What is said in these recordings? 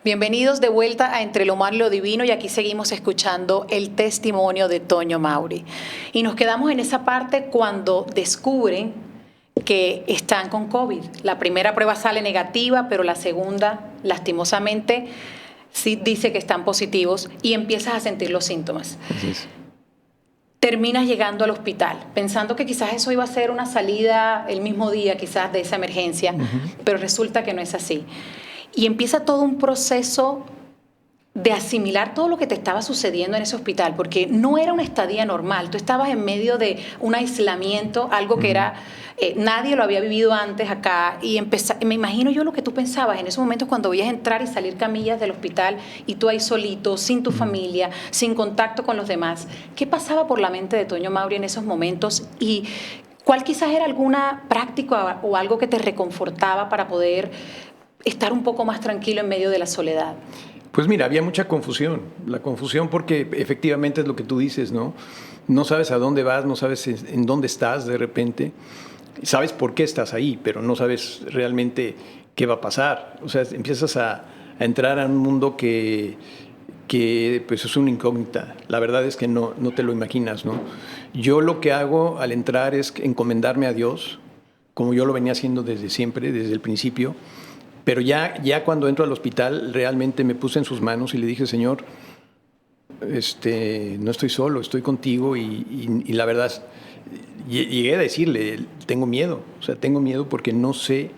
Bienvenidos de vuelta a Entre lo Humano y lo Divino, y aquí seguimos escuchando el testimonio de Toño Mauri. Y nos quedamos en esa parte cuando descubren que están con COVID. La primera prueba sale negativa, pero la segunda, lastimosamente, sí dice que están positivos y empiezas a sentir los síntomas. Así es. Terminas llegando al hospital, pensando que quizás eso iba a ser una salida el mismo día, quizás de esa emergencia, pero resulta que no es así. Y empieza todo un proceso de asimilar todo lo que te estaba sucediendo en ese hospital, porque no era una estadía normal. Tú estabas en medio de un aislamiento, algo que era, nadie lo había vivido antes acá, y me imagino yo lo que tú pensabas en esos momentos cuando veías entrar y salir camillas del hospital y tú ahí solito, sin tu familia, sin contacto con los demás. ¿Qué pasaba por la mente de Toño Mauri en esos momentos? Y ¿cuál quizás era alguna práctica o algo que te reconfortaba para poder estar un poco más tranquilo en medio de la soledad? Pues mira, había mucha confusión. La confusión porque efectivamente es lo que tú dices, ¿no? No sabes a dónde vas, no sabes en dónde estás de repente. Sabes por qué estás ahí, pero no sabes realmente qué va a pasar. O sea, empiezas a entrar a un mundo que pues es una incógnita. La verdad es que no te lo imaginas, ¿no? Yo lo que hago al entrar es encomendarme a Dios, como yo lo venía haciendo desde siempre, desde el principio. Pero ya cuando entro al hospital, realmente me puse en sus manos y le dije, Señor, no estoy solo, estoy contigo. Y la verdad, llegué a decirle, tengo miedo. O sea, tengo miedo porque no sé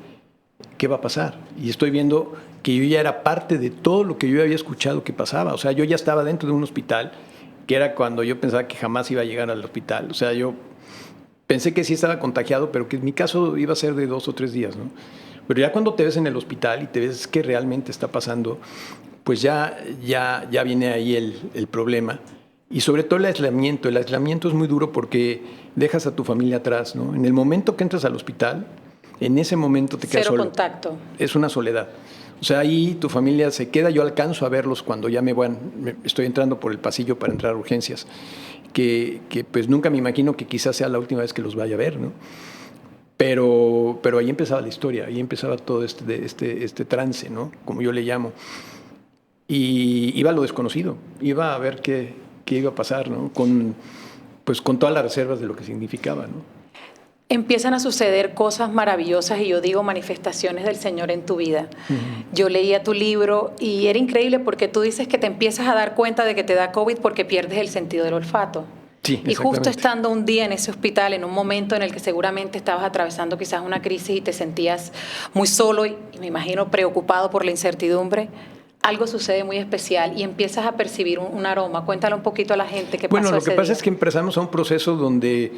qué va a pasar. Y estoy viendo que yo ya era parte de todo lo que yo había escuchado que pasaba. O sea, yo ya estaba dentro de un hospital, que era cuando yo pensaba que jamás iba a llegar al hospital. O sea, yo pensé que sí estaba contagiado, pero que en mi caso iba a ser de 2 o 3 días, ¿no? Pero ya cuando te ves en el hospital y te ves qué realmente está pasando, pues ya viene ahí el problema. Y sobre todo el aislamiento. El aislamiento es muy duro porque dejas a tu familia atrás, ¿no? En el momento que entras al hospital, en ese momento te quedas solo. Cero contacto. Es una soledad. O sea, ahí tu familia se queda. Yo alcanzo a verlos cuando ya estoy entrando por el pasillo para entrar a urgencias, que pues nunca me imagino que quizás sea la última vez que los vaya a ver, ¿no? Pero ahí empezaba la historia, ahí empezaba todo este trance, ¿no? Como yo le llamo. Y iba a lo desconocido, iba a ver qué iba a pasar, ¿no? Con todas las reservas de lo que significaba, ¿no? Empiezan a suceder cosas maravillosas, y yo digo manifestaciones del Señor en tu vida. Yo leía tu libro y era increíble porque tú dices que te empiezas a dar cuenta de que te da COVID porque pierdes el sentido del olfato. Sí, y justo estando un día en ese hospital, en un momento en el que seguramente estabas atravesando quizás una crisis y te sentías muy solo y me imagino preocupado por la incertidumbre, algo sucede muy especial y empiezas a percibir un aroma. Cuéntale un poquito a la gente qué pasó ese día. Bueno, lo que pasa es que empezamos a un proceso donde,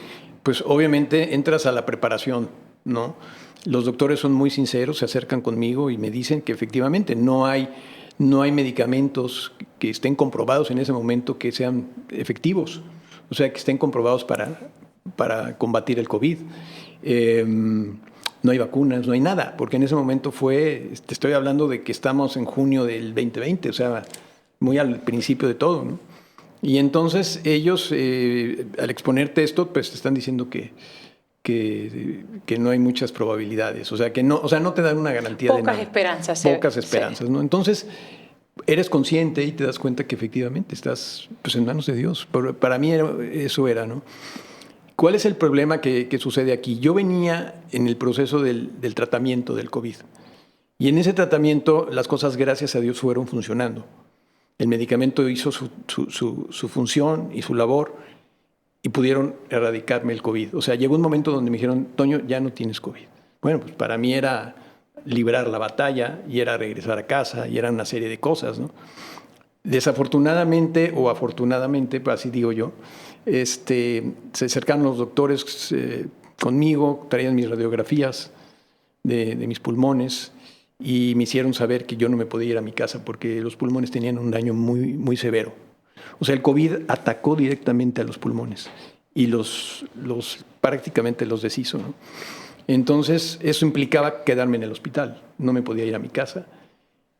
pues obviamente entras a la preparación, ¿no? Los doctores son muy sinceros, se acercan conmigo y me dicen que efectivamente no hay medicamentos que estén comprobados en ese momento que sean efectivos. O sea, que estén comprobados para combatir el COVID. No hay vacunas, no hay nada, porque en ese momento te estoy hablando de que estamos en junio del 2020, o sea, muy al principio de todo, ¿no? Y entonces ellos, al exponerte esto, pues te están diciendo que no hay muchas probabilidades, o sea, no te dan una garantía de nada. Pocas esperanzas. Pocas esperanzas, ¿no? Entonces eres consciente y te das cuenta que efectivamente estás pues, en manos de Dios. Para mí eso era, ¿no? ¿Cuál es el problema que sucede aquí? Yo venía en el proceso del tratamiento del COVID. Y en ese tratamiento las cosas, gracias a Dios, fueron funcionando. El medicamento hizo su función y su labor y pudieron erradicarme el COVID. O sea, llegó un momento donde me dijeron, Toño, ya no tienes COVID. Bueno, pues para mí era librar la batalla y era regresar a casa y era una serie de cosas, ¿no? Desafortunadamente o afortunadamente, así digo yo, se acercaron los doctores conmigo, traían mis radiografías de mis pulmones y me hicieron saber que yo no me podía ir a mi casa porque los pulmones tenían un daño muy, muy severo. O sea, el COVID atacó directamente a los pulmones y prácticamente los deshizo, ¿no? Entonces, eso implicaba quedarme en el hospital. No me podía ir a mi casa.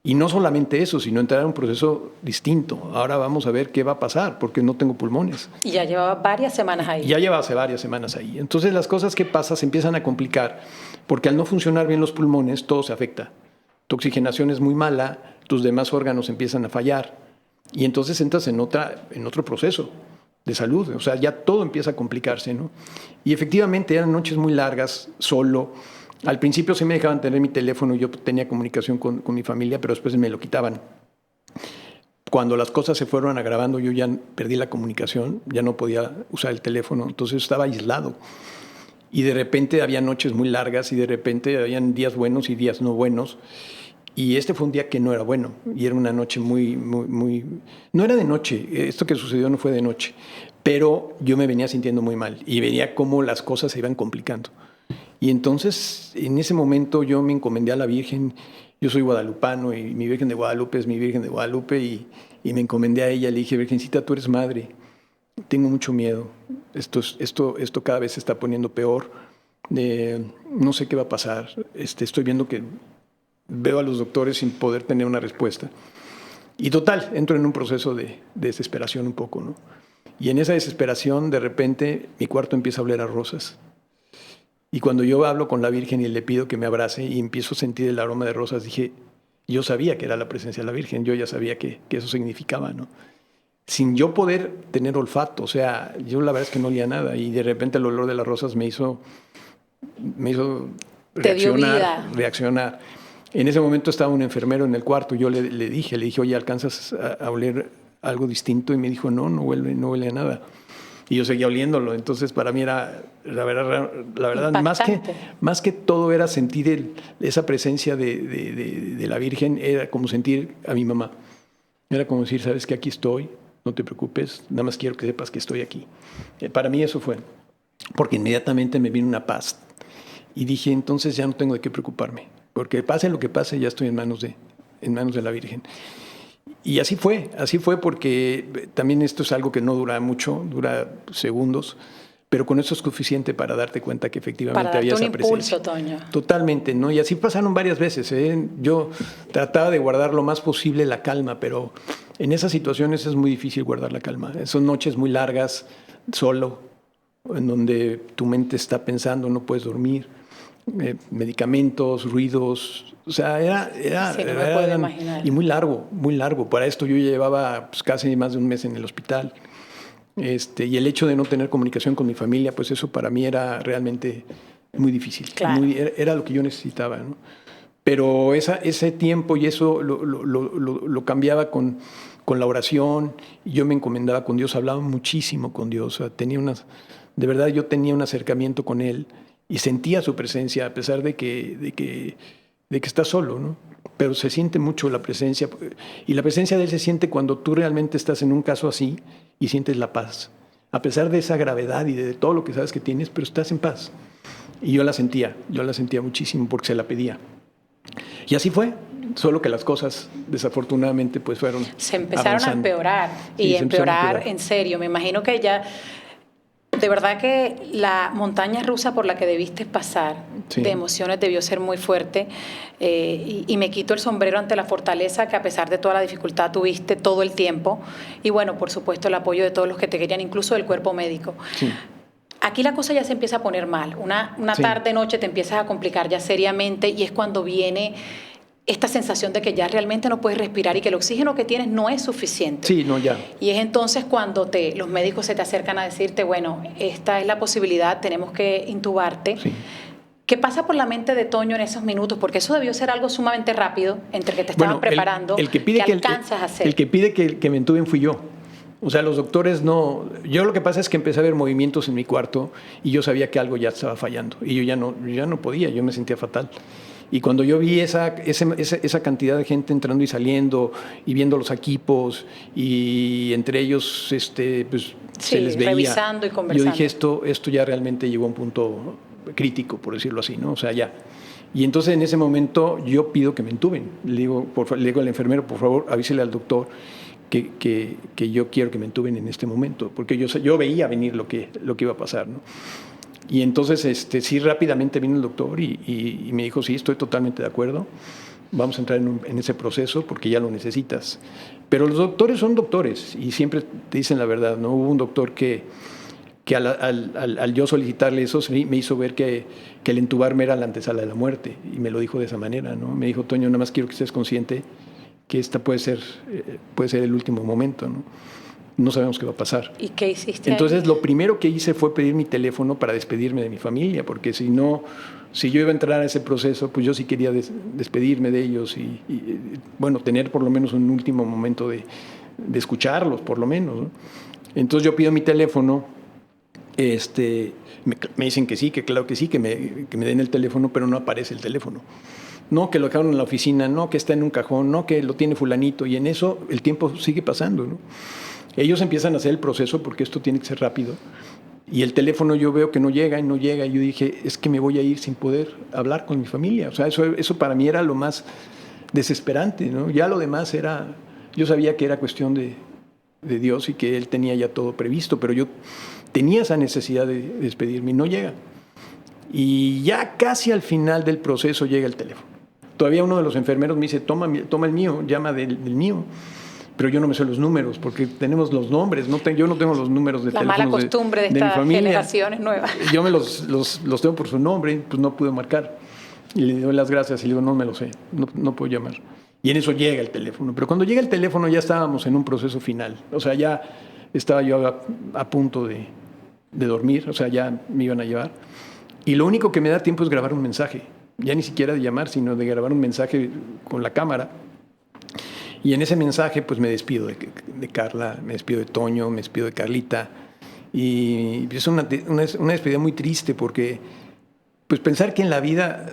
Y no solamente eso, sino entrar a un proceso distinto. Ahora vamos a ver qué va a pasar, porque no tengo pulmones. Y ya llevaba varias semanas ahí. Ya llevaba hace varias semanas ahí. Entonces, las cosas que pasan se empiezan a complicar, porque al no funcionar bien los pulmones, todo se afecta. tu oxigenación es muy mala, tus demás órganos empiezan a fallar y entonces entras en otro proceso de salud. O sea, ya todo empieza a complicarse, ¿no? Y efectivamente eran noches muy largas, solo. Al principio sí me dejaban tener mi teléfono, yo tenía comunicación con mi familia, pero después me lo quitaban. Cuando las cosas se fueron agravando, yo ya perdí la comunicación, ya no podía usar el teléfono, entonces estaba aislado. Y de repente había noches muy largas y de repente habían días buenos y días no buenos. Y este fue un día que no era bueno y era una noche muy... No era de noche, esto que sucedió no fue de noche, pero yo me venía sintiendo muy mal y veía cómo las cosas se iban complicando. Y entonces, en ese momento yo me encomendé a la Virgen. Yo soy guadalupano y mi Virgen de Guadalupe es mi Virgen de Guadalupe y me encomendé a ella. Le dije, Virgencita, tú eres madre. Tengo mucho miedo. Esto cada vez se está poniendo peor. No sé qué va a pasar. Estoy viendo que veo a los doctores sin poder tener una respuesta. Y total, entro en un proceso de desesperación un poco, ¿no? Y en esa desesperación, de repente, mi cuarto empieza a oler a rosas. Y cuando yo hablo con la Virgen y le pido que me abrace y empiezo a sentir el aroma de rosas, dije, yo sabía que era la presencia de la Virgen, yo ya sabía que eso significaba, ¿no? Sin yo poder tener olfato, o sea, yo la verdad es que no olía nada y de repente el olor de las rosas me hizo reaccionar. En ese momento estaba un enfermero en el cuarto, yo le dije, oye, ¿alcanzas a oler algo distinto? Y me dijo, no huele a nada. Y yo seguía oliéndolo. Entonces, para mí era, la verdad más que todo era sentir esa presencia de la Virgen, era como sentir a mi mamá. Era como decir, sabes que aquí estoy, no te preocupes, nada más quiero que sepas que estoy aquí. Para mí eso fue, porque inmediatamente me vino una paz. Y dije, entonces ya no tengo de qué preocuparme, porque pase lo que pase, ya estoy en manos de la Virgen. Y así fue porque también esto es algo que no dura mucho, dura segundos, pero con eso es suficiente para darte cuenta que efectivamente había esa presencia. Para darte un impulso, Toño. Totalmente, ¿no? Y así pasaron varias veces, ¿eh? Yo trataba de guardar lo más posible la calma, pero en esas situaciones es muy difícil guardar la calma. Son noches muy largas, solo, en donde tu mente está pensando, no puedes dormir, medicamentos, ruidos. O sea, sí, no me puedo imaginar. Y muy largo. Para esto yo llevaba pues, casi más de un mes en el hospital. Y el hecho de no tener comunicación con mi familia, pues eso para mí era realmente muy difícil. Claro. Era lo que yo necesitaba, ¿no? Pero ese tiempo y eso lo cambiaba con la oración. Yo me encomendaba con Dios, hablaba muchísimo con Dios. O sea, de verdad yo tenía un acercamiento con Él y sentía su presencia a pesar de que estás solo, ¿no? Pero se siente mucho la presencia, y la presencia de Él se siente cuando tú realmente estás en un caso así y sientes la paz, a pesar de esa gravedad y de todo lo que sabes que tienes, pero estás en paz. Y yo la sentía muchísimo porque se la pedía. Y así fue, solo que las cosas desafortunadamente pues fueron se empezaron avanzando. a empeorar y empeorar en serio. Me imagino que ya... De verdad que la montaña rusa por la que debiste pasar, sí, de emociones debió ser muy fuerte, y me quito el sombrero ante la fortaleza que a pesar de toda la dificultad tuviste todo el tiempo y bueno, por supuesto el apoyo de todos los que te querían, incluso del cuerpo médico. Sí. Aquí la cosa ya se empieza a poner mal, una sí, tarde, noche te empiezas a complicar ya seriamente y es cuando viene esta sensación de que ya realmente no puedes respirar y que el oxígeno que tienes no es suficiente. Sí, no, ya. Y es entonces cuando los médicos se te acercan a decirte, bueno, esta es la posibilidad, tenemos que intubarte. Sí. ¿Qué pasa por la mente de Toño en esos minutos? Porque eso debió ser algo sumamente rápido entre que te estaban preparando, el que pide que alcanzas a hacer. El que pide que me intuben fui yo. O sea, los doctores no... Yo lo que pasa es que empecé a ver movimientos en mi cuarto y yo sabía que algo ya estaba fallando. Y yo ya no podía, yo me sentía fatal. Y cuando yo vi esa cantidad de gente entrando y saliendo y viendo los equipos y entre ellos pues, sí, se les veía, revisando y conversando. Yo dije, esto ya realmente llegó a un punto crítico, por decirlo así, ¿no? O sea, ya. Y entonces en ese momento yo pido que me intuben. Le digo al enfermero, por favor, avísele al doctor que yo quiero que me intuben en este momento, porque yo veía venir lo que iba a pasar, ¿no? Y entonces sí, rápidamente vino el doctor y me dijo, sí, estoy totalmente de acuerdo, vamos a entrar en ese proceso porque ya lo necesitas. Pero los doctores son doctores y siempre te dicen la verdad, ¿no? Hubo un doctor que que al yo solicitarle eso me hizo ver que el entubarme era la antesala de la muerte, y me lo dijo de esa manera, ¿no? Me dijo: Toño, nada más quiero que estés consciente que esta puede ser el último momento, ¿no? No sabemos qué va a pasar. ¿Y qué hiciste Entonces, ahí? lo primero que hice fue pedir mi teléfono para despedirme de mi familia, porque si yo iba a entrar a ese proceso, pues yo sí quería despedirme de ellos y, bueno, tener por lo menos un último momento de escucharlos, por lo menos, ¿no? Entonces yo pido mi teléfono, me dicen que sí, que claro que sí, que me den el teléfono, pero no aparece el teléfono. No, que lo dejaron en la oficina, no, que está en un cajón, no, que lo tiene fulanito, y en eso el tiempo sigue pasando, ¿no? Ellos empiezan a hacer el proceso porque esto tiene que ser rápido. Y el teléfono yo veo que no llega y no llega. Y yo dije, es que me voy a ir sin poder hablar con mi familia. O sea, eso para mí era lo más desesperante, ¿no? Ya lo demás yo sabía que era cuestión de Dios y que Él tenía ya todo previsto, pero yo tenía esa necesidad de despedirme y no llega. Y ya casi al final del proceso llega el teléfono. Todavía uno de los enfermeros me dice, toma el mío, llama del mío. Pero yo no me sé los números, porque tenemos los nombres. Yo no tengo los números de teléfono. La mala costumbre de estas generaciones nuevas. Yo me los tengo por su nombre, pues no pude marcar. Y le doy las gracias y le digo, no me lo sé, no puedo llamar. Y en eso llega el teléfono. Pero cuando llega el teléfono ya estábamos en un proceso final. O sea, ya estaba yo a punto de dormir, o sea, ya me iban a llevar. Y lo único que me da tiempo es grabar un mensaje. Ya ni siquiera de llamar, sino de grabar un mensaje con la cámara. Y en ese mensaje pues me despido de Carla, me despido de Toño, me despido de Carlita. Y es una despedida muy triste, porque pues pensar que en la vida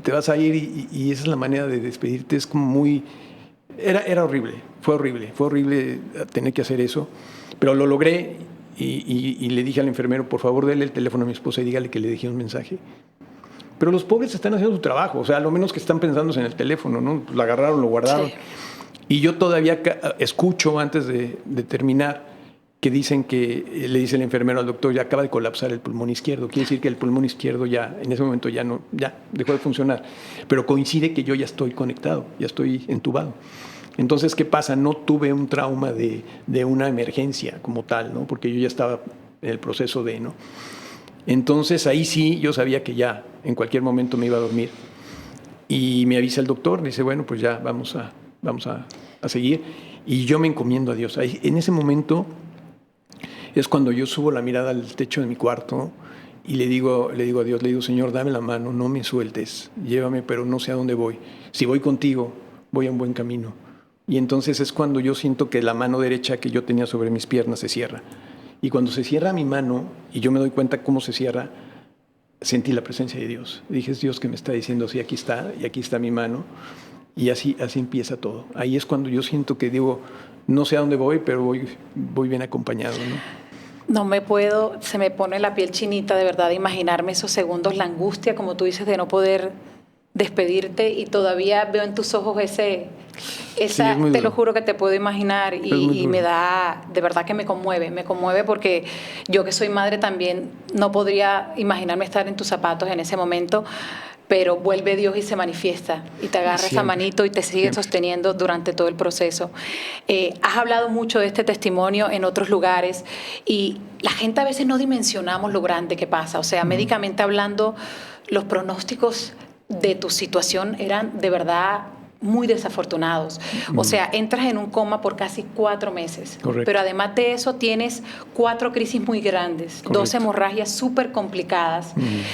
te vas a ir y esa es la manera de despedirte es como muy... Era horrible, fue horrible tener que hacer eso. Pero lo logré y le dije al enfermero, por favor, dele el teléfono a mi esposa y dígale que le dejé un mensaje. Pero los pobres están haciendo su trabajo, o sea, lo menos que están pensando es en el teléfono, ¿no? Lo agarraron, lo guardaron. Sí. Y yo todavía escucho antes de terminar que dicen que le dice el enfermero al doctor, ya acaba de colapsar el pulmón izquierdo. Quiere decir que el pulmón izquierdo ya, en ese momento ya dejó de funcionar. Pero coincide que yo ya estoy conectado, ya estoy entubado. Entonces, ¿qué pasa? No tuve un trauma de una emergencia como tal, ¿no? Porque yo ya estaba en el proceso ¿no? Entonces, ahí sí, yo sabía que ya en cualquier momento me iba a dormir. Y me avisa el doctor, dice, bueno, pues ya vamos a seguir. Y yo me encomiendo a Dios. Ahí, en ese momento es cuando yo subo la mirada al techo de mi cuarto y le digo a Dios, le digo, Señor, dame la mano, no me sueltes, llévame, pero no sé a dónde voy. Si voy contigo, voy a un buen camino. Y entonces es cuando yo siento que la mano derecha que yo tenía sobre mis piernas se cierra. Y cuando se cierra mi mano y yo me doy cuenta cómo se cierra, sentí la presencia de Dios. Dije, es Dios que me está diciendo, sí, aquí está, y aquí está mi mano. Y así empieza todo. Ahí es cuando yo siento que digo, no sé a dónde voy, pero voy bien acompañado, ¿no? Se me pone la piel chinita de verdad de imaginarme esos segundos, la angustia, como tú dices, de no poder despedirte, y todavía veo en tus ojos te lo juro que te puedo imaginar, y me da, de verdad que me conmueve porque yo, que soy madre, también no podría imaginarme estar en tus zapatos en ese momento, pero vuelve Dios y se manifiesta y te agarra esa manito y te sigue sosteniendo durante todo el proceso. Has hablado mucho de este testimonio en otros lugares, y la gente a veces no dimensionamos lo grande que pasa. O sea, médicamente hablando, los pronósticos de tu situación eran de verdad muy desafortunados. O sea, entras en un coma por casi 4 meses. Correcto. Pero además de eso tienes 4 crisis muy grandes, Correcto. 2 hemorragias súper complicadas,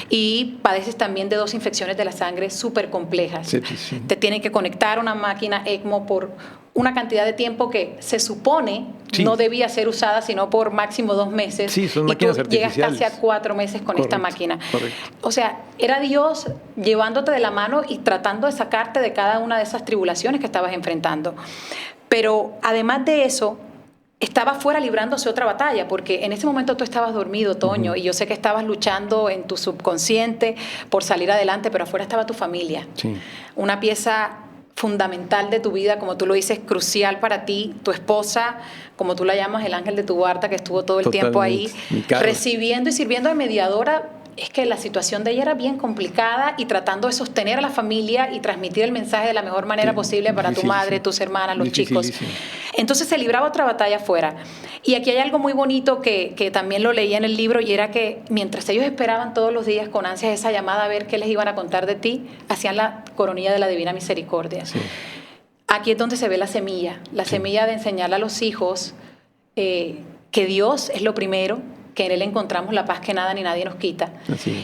y padeces también de 2 infecciones de la sangre súper complejas. Sí. Te tienen que conectar a una máquina ECMO por una cantidad de tiempo que se supone no debía ser usada sino por máximo 2 meses. Sí, son máquinas artificiales. Llegas casi a 4 meses con esta máquina. Correcto. O sea, era Dios llevándote de la mano y tratando de sacarte de cada una de esas tribulaciones que estabas enfrentando. Pero además de eso, estaba fuera librándose otra batalla, porque en ese momento tú estabas dormido, Toño, y yo sé que estabas luchando en tu subconsciente por salir adelante, pero afuera estaba tu familia. Sí. Una pieza fundamental de tu vida, como tú lo dices, crucial para ti, tu esposa, como tú la llamas, el ángel de tu guarda, que estuvo todo el tiempo ahí, recibiendo y sirviendo de mediadora es que la situación de ella era bien complicada y tratando de sostener a la familia y transmitir el mensaje de la mejor manera posible para tu madre, tus hermanas, los chicos. Entonces se libraba otra batalla afuera. Y aquí hay algo muy bonito que también lo leía en el libro, y era que mientras ellos esperaban todos los días con ansias esa llamada a ver qué les iban a contar de ti, hacían la coronilla de la Divina Misericordia. Sí. Aquí es donde se ve la semilla de enseñarle a los hijos que Dios es lo primero, que en Él encontramos la paz que nada ni nadie nos quita.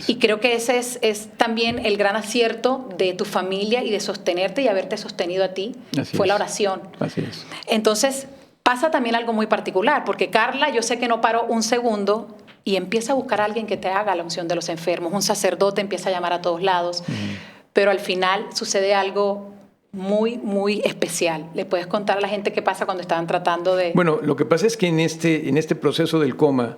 Y creo que ese es también el gran acierto de tu familia y de sostenerte y haberte sostenido a ti. Fue la oración. Así es. Entonces pasa también algo muy particular, porque Carla, yo sé que no paró un segundo y empieza a buscar a alguien que te haga la unción de los enfermos. Un sacerdote empieza a llamar a todos lados, pero al final sucede algo muy, muy especial. ¿Le puedes contar a la gente qué pasa cuando estaban tratando de...? Bueno, lo que pasa es que en este proceso del coma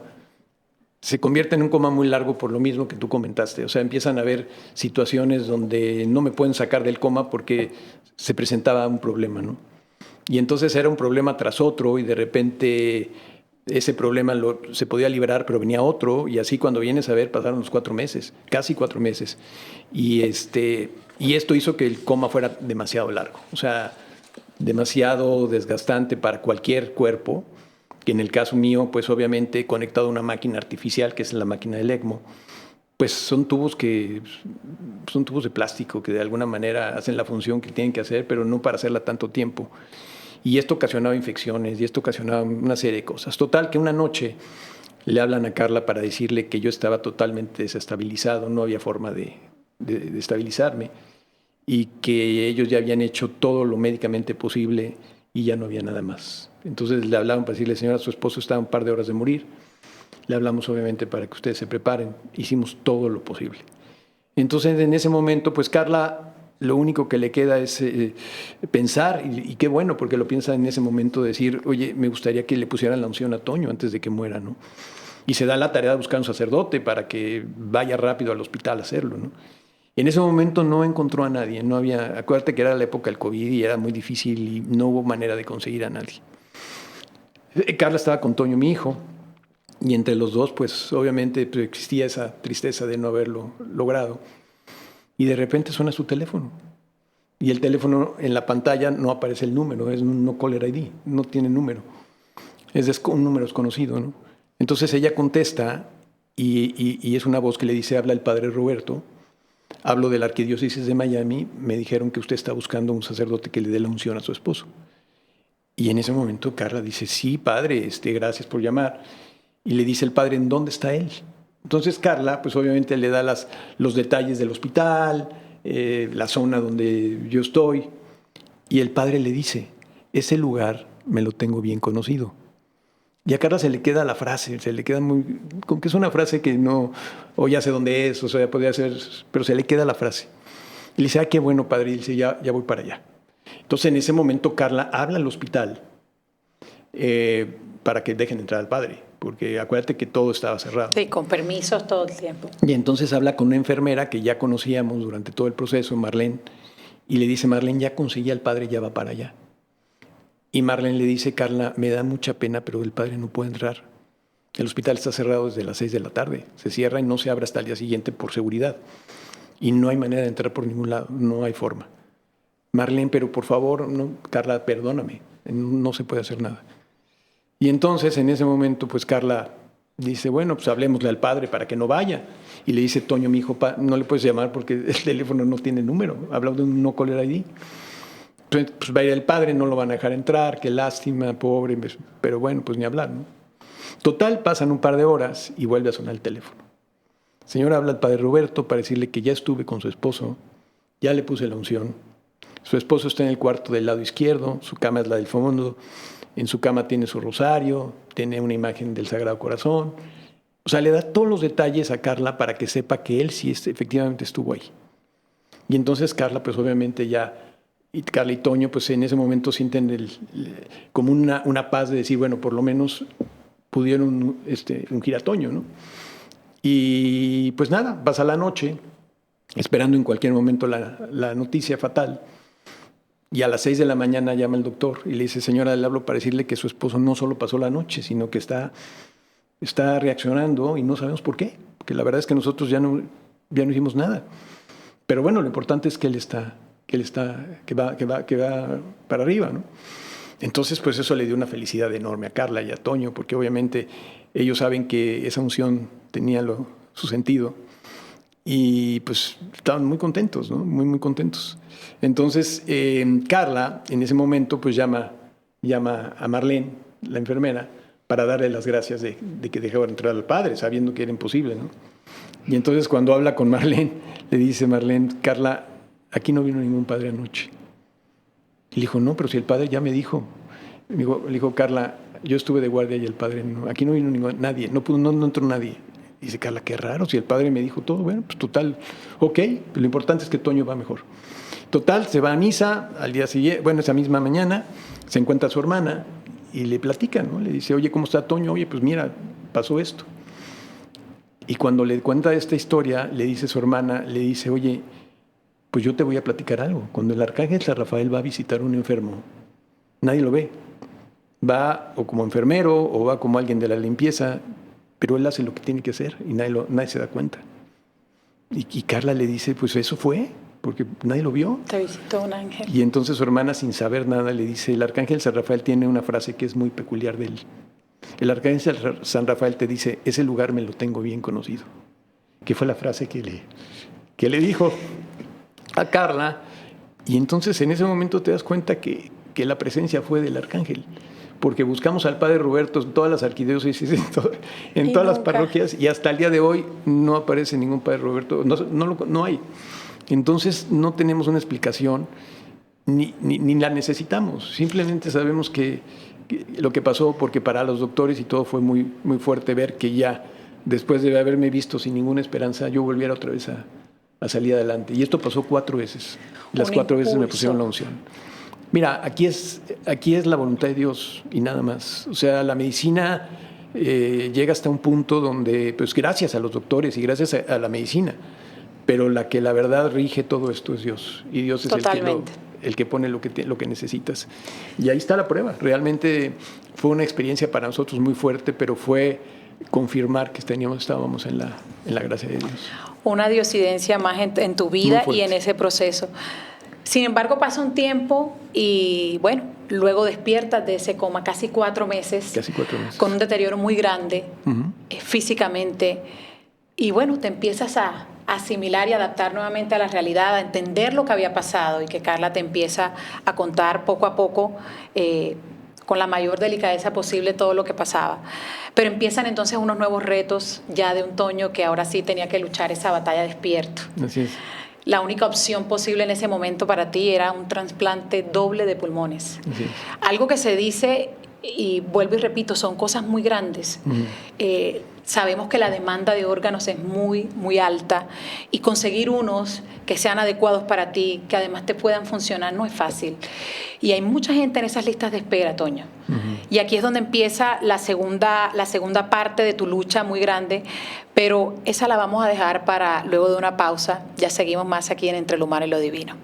se convierte en un coma muy largo por lo mismo que tú comentaste. O sea, empiezan a haber situaciones donde no me pueden sacar del coma porque se presentaba un problema, ¿no? Y entonces era un problema tras otro y de repente ese problema se podía liberar, pero venía otro, y así cuando vienes a ver pasaron los 4 meses, casi 4 meses. Y esto hizo que el coma fuera demasiado largo, o sea, demasiado desgastante para cualquier cuerpo, que en el caso mío, pues obviamente conectado a una máquina artificial, que es la máquina del ECMO, pues son tubos de plástico que de alguna manera hacen la función que tienen que hacer, pero no para hacerla tanto tiempo. Y esto ocasionaba infecciones, y esto ocasionaba una serie de cosas. Total, que una noche le hablan a Carla para decirle que yo estaba totalmente desestabilizado, no había forma de estabilizarme, y que ellos ya habían hecho todo lo médicamente posible y ya no había nada más. Entonces le hablaban para decirle, señora, su esposo está a un par de horas de morir. Le hablamos obviamente para que ustedes se preparen. Hicimos todo lo posible. Entonces en ese momento, pues Carla, lo único que le queda es pensar, y qué bueno, porque lo piensa en ese momento, decir, oye, me gustaría que le pusieran la unción a Toño antes de que muera, ¿no? Y se da la tarea de buscar un sacerdote para que vaya rápido al hospital a hacerlo, ¿no? En ese momento no encontró a nadie, no había, acuérdate que era la época del COVID y era muy difícil y no hubo manera de conseguir a nadie. Carla estaba con Toño, mi hijo, y entre los dos, pues obviamente pues, existía esa tristeza de no haberlo logrado. Y de repente suena su teléfono. Y el teléfono en la pantalla no aparece el número, es un no caller ID, no tiene número. Es un número desconocido, ¿no? Entonces ella contesta y es una voz que le dice, habla el padre Roberto, hablo de la Arquidiócesis de Miami, me dijeron que usted está buscando un sacerdote que le dé la unción a su esposo. Y en ese momento Carla dice, sí, padre, gracias por llamar. Y le dice el padre, ¿en dónde está él? Entonces Carla, pues obviamente le da los detalles del hospital, la zona donde yo estoy. Y el padre le dice, ese lugar me lo tengo bien conocido. Y a Carla se le queda la frase, se le queda como que es una frase que no, o ya sé dónde es, o sea, podría ser, pero se le queda la frase. Y le dice, qué bueno, padre, y dice, ya voy para allá. Entonces en ese momento Carla habla al hospital para que dejen entrar al padre, porque acuérdate que todo estaba cerrado. Sí, con permisos todo el tiempo. Y entonces habla con una enfermera que ya conocíamos durante todo el proceso, Marlene, y le dice, Marlene, ya conseguí al padre, ya va para allá. Y Marlene le dice, Carla, me da mucha pena, pero el padre no puede entrar. El hospital está cerrado desde las 6 de la tarde. Se cierra y no se abre hasta el día siguiente por seguridad. Y no hay manera de entrar por ningún lado, no hay forma. Marlene, pero por favor, no, Carla, perdóname, no se puede hacer nada. Y entonces, en ese momento, pues Carla dice, bueno, pues hablemosle al padre para que no vaya. Y le dice, Toño, mi hijo, no le puedes llamar porque el teléfono no tiene número. Habla de un no caller ID. Entonces, pues va a ir el padre, no lo van a dejar entrar, qué lástima, pobre, pero bueno, pues ni hablar, ¿no? Total, pasan un par de horas y vuelve a sonar el teléfono. Señora, habla el padre Roberto para decirle que ya estuve con su esposo, ya le puse la unción. Su esposo está en el cuarto del lado izquierdo, su cama es la del fondo, en su cama tiene su rosario, tiene una imagen del Sagrado Corazón. O sea, le da todos los detalles a Carla para que sepa que él sí efectivamente estuvo ahí. Y entonces Carla, pues obviamente ya... Y Carla y Toño, pues en ese momento sienten como una paz de decir, bueno, por lo menos pudieron ungir a Toño, ¿no? Y pues nada, pasa la noche, esperando en cualquier momento la noticia fatal. Y a las 6 de la mañana llama el doctor y le dice, señora, le hablo para decirle que su esposo no solo pasó la noche, sino que está reaccionando y no sabemos por qué porque la verdad es que nosotros ya no hicimos nada. Pero bueno, lo importante es que que va para arriba, ¿no? Entonces, pues eso le dio una felicidad enorme a Carla y a Toño, porque obviamente ellos saben que esa unción tenía su sentido y pues estaban muy contentos, ¿no? Muy, muy contentos. Entonces, Carla en ese momento pues llama a Marlene, la enfermera, para darle las gracias de que dejaba entrar al padre, sabiendo que era imposible, ¿no? Y entonces cuando habla con Marlene, le dice Marlene, Carla, aquí no vino ningún padre anoche. Y le dijo, no, pero si el padre ya me dijo. Le dijo, Carla, yo estuve de guardia y el padre no, aquí no vino nadie, no entró nadie. Y dice, Carla, qué raro, si el padre me dijo todo, bueno, pues total, ok, lo importante es que Toño va mejor. Total, se va a misa, al día siguiente, bueno, esa misma mañana, se encuentra a su hermana y le platica, ¿no? Le dice, oye, ¿cómo está Toño? Oye, pues mira, pasó esto. Y cuando le cuenta esta historia, le dice su hermana, le dice, oye, pues yo te voy a platicar algo. Cuando el arcángel San Rafael va a visitar a un enfermo, nadie lo ve. Va o como enfermero o va como alguien de la limpieza, pero él hace lo que tiene que hacer y nadie se da cuenta. Y Carla le dice, pues eso fue, porque nadie lo vio. Te visitó un ángel. Y entonces su hermana, sin saber nada, le dice, el arcángel San Rafael tiene una frase que es muy peculiar de él. El arcángel San Rafael te dice, ese lugar me lo tengo bien conocido. Que fue la frase que le dijo a Carla. Y entonces en ese momento te das cuenta que la presencia fue del arcángel. Porque buscamos al padre Roberto en todas las arquidiócesis, en todas las parroquias, y hasta el día de hoy no aparece ningún padre Roberto, no hay. Entonces no tenemos una explicación, ni la necesitamos. Simplemente sabemos que lo que pasó, porque para los doctores y todo fue muy, muy fuerte ver que ya, después de haberme visto sin ninguna esperanza, yo volviera otra vez a salir adelante. Y esto pasó 4 veces. Las 4 veces me pusieron la unción. Mira, aquí es la voluntad de Dios y nada más. O sea, la medicina llega hasta un punto donde, pues gracias a los doctores y gracias a la medicina, pero la verdad rige todo esto es Dios. Y Dios es el que pone lo que necesitas. Y ahí está la prueba. Realmente fue una experiencia para nosotros muy fuerte, pero fue confirmar que estábamos en la gracia de Dios. Una diosidencia más en tu vida y en ese proceso. Sin embargo, pasa un tiempo y, bueno, luego despiertas de ese coma, casi 4 meses. Casi 4 meses. Con un deterioro muy grande, físicamente. Y, bueno, te empiezas a asimilar y adaptar nuevamente a la realidad, a entender lo que había pasado y que Carla te empieza a contar poco a poco, con la mayor delicadeza posible, todo lo que pasaba. Pero empiezan entonces unos nuevos retos ya de un Toño que ahora sí tenía que luchar esa batalla despierto. Así es. La única opción posible en ese momento para ti era un trasplante doble de pulmones. Sí. Algo que se dice, y vuelvo y repito, son cosas muy grandes. Sabemos que la demanda de órganos es muy, muy alta y conseguir unos que sean adecuados para ti, que además te puedan funcionar, no es fácil. Y hay mucha gente en esas listas de espera, Toño. Y aquí es donde empieza la segunda parte de tu lucha muy grande, pero esa la vamos a dejar para luego de una pausa. Ya seguimos más aquí en Entre lo Humano y lo Divino.